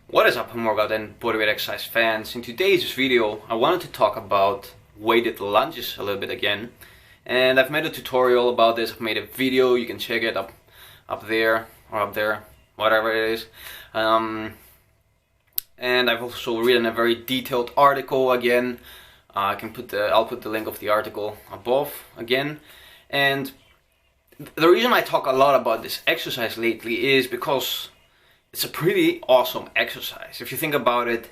What is up, home workout and bodyweight exercise fans? In today's video I wanted to talk about weighted lunges a little bit again, and I've made a tutorial about this. I've made a video, you can check it up there or up there, whatever it is, and I've also written a very detailed article again. I'll put the link of the article above again. And the reason I talk a lot about this exercise lately is because it's a pretty awesome exercise. If you think about it,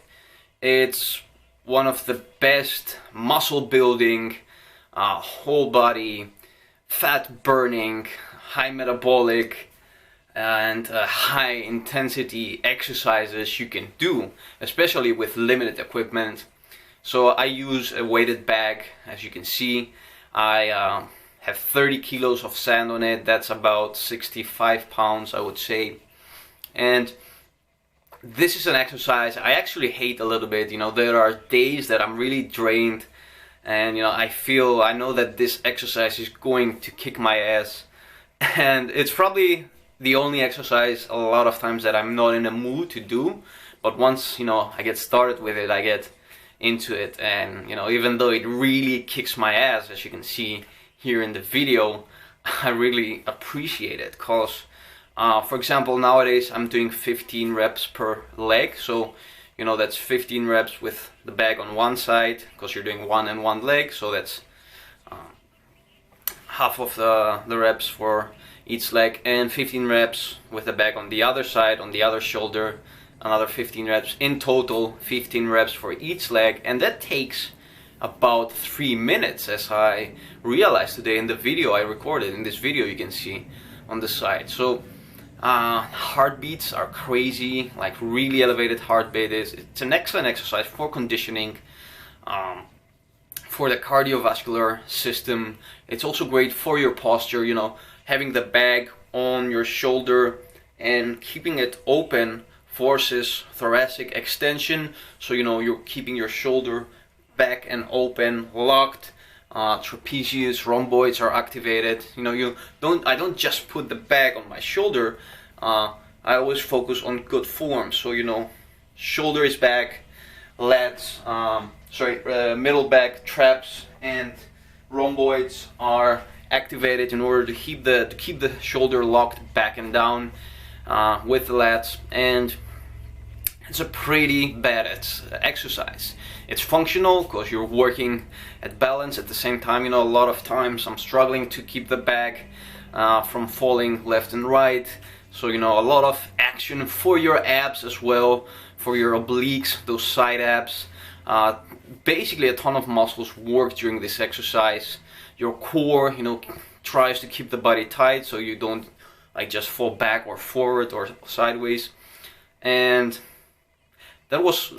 it's one of the best muscle building, whole body, fat burning, high metabolic and high intensity exercises you can do, especially with limited equipment. So I use a weighted bag. As you can see, I have 30 kilos of sand on it. That's about 65 pounds, I would say. And this is an exercise I actually hate a little bit. You know, there are days that I'm really drained, and I know that this exercise is going to kick my ass, and it's probably the only exercise a lot of times that I'm not in a mood to do. But once I get started with it, I get into it, and even though it really kicks my ass, as you can see here in the video, I really appreciate it, because for example, nowadays I'm doing 15 reps per leg. So that's 15 reps with the bag on one side, because you're doing one and one leg, so that's half of the reps for each leg, and 15 reps with the bag on the other side, on the other shoulder, another 15 reps. In total 15 reps for each leg, and that takes about 3 minutes, as I realized today in the video I recorded. In this video you can see on the side. So heartbeats are crazy, like really elevated heartbeat. It's an excellent exercise for conditioning, for the cardiovascular system. It's also great for your posture. Having the bag on your shoulder and keeping it open forces thoracic extension, so you're keeping your shoulder back and open, locked. Trapezius, rhomboids are activated. I don't just put the bag on my shoulder. I always focus on good form. So shoulder is back, lats, middle back, traps, and rhomboids are activated in order to keep the shoulder locked back and down with the lats. And it's a pretty badass exercise. It's functional because you're working at balance at the same time. A lot of times I'm struggling to keep the bag from falling left and right. So a lot of action for your abs as well, for your obliques, those side abs. Basically a ton of muscles work during this exercise. Your core, tries to keep the body tight so you don't just fall back or forward or sideways. And that was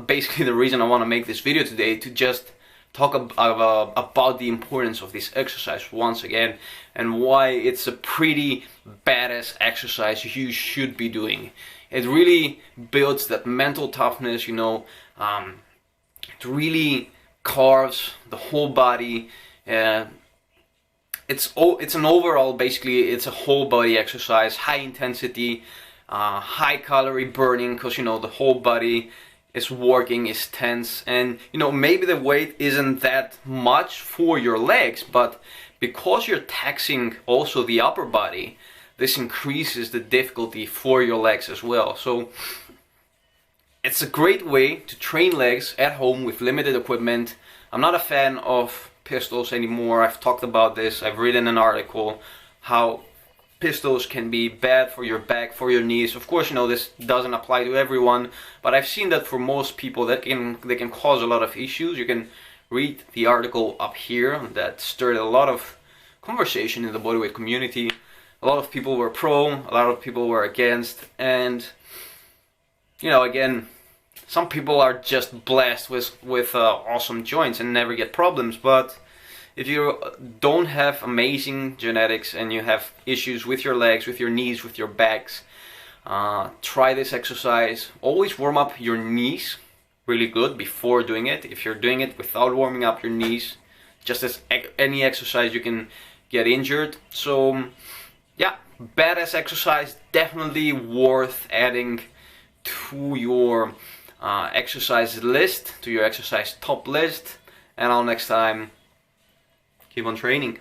basically the reason I want to make this video today, to just talk about the importance of this exercise once again, and why it's a pretty badass exercise you should be doing. It really builds that mental toughness, it really carves the whole body. It's an overall, basically it's a whole body exercise, high intensity, high calorie burning, because the whole body is working, is tense. And maybe the weight isn't that much for your legs, but because you're taxing also the upper body, this increases the difficulty for your legs as well. So it's a great way to train legs at home with limited equipment. I'm not a fan of pistols anymore. I've talked about this. I've written an article how pistols can be bad for your back, for your knees. Of course, this doesn't apply to everyone, but I've seen that for most people they can cause a lot of issues. You can read the article up here that stirred a lot of conversation in the bodyweight community. A lot of people were pro, a lot of people were against, and again, some people are just blessed with awesome joints and never get problems. But if you don't have amazing genetics and you have issues with your legs, with your knees, with your backs, try this exercise. Always warm up your knees really good before doing it. If you're doing it without warming up your knees, just as any exercise, you can get injured. So yeah, badass exercise, definitely worth adding to your exercise list, to your exercise top list. And until next time, keep on training.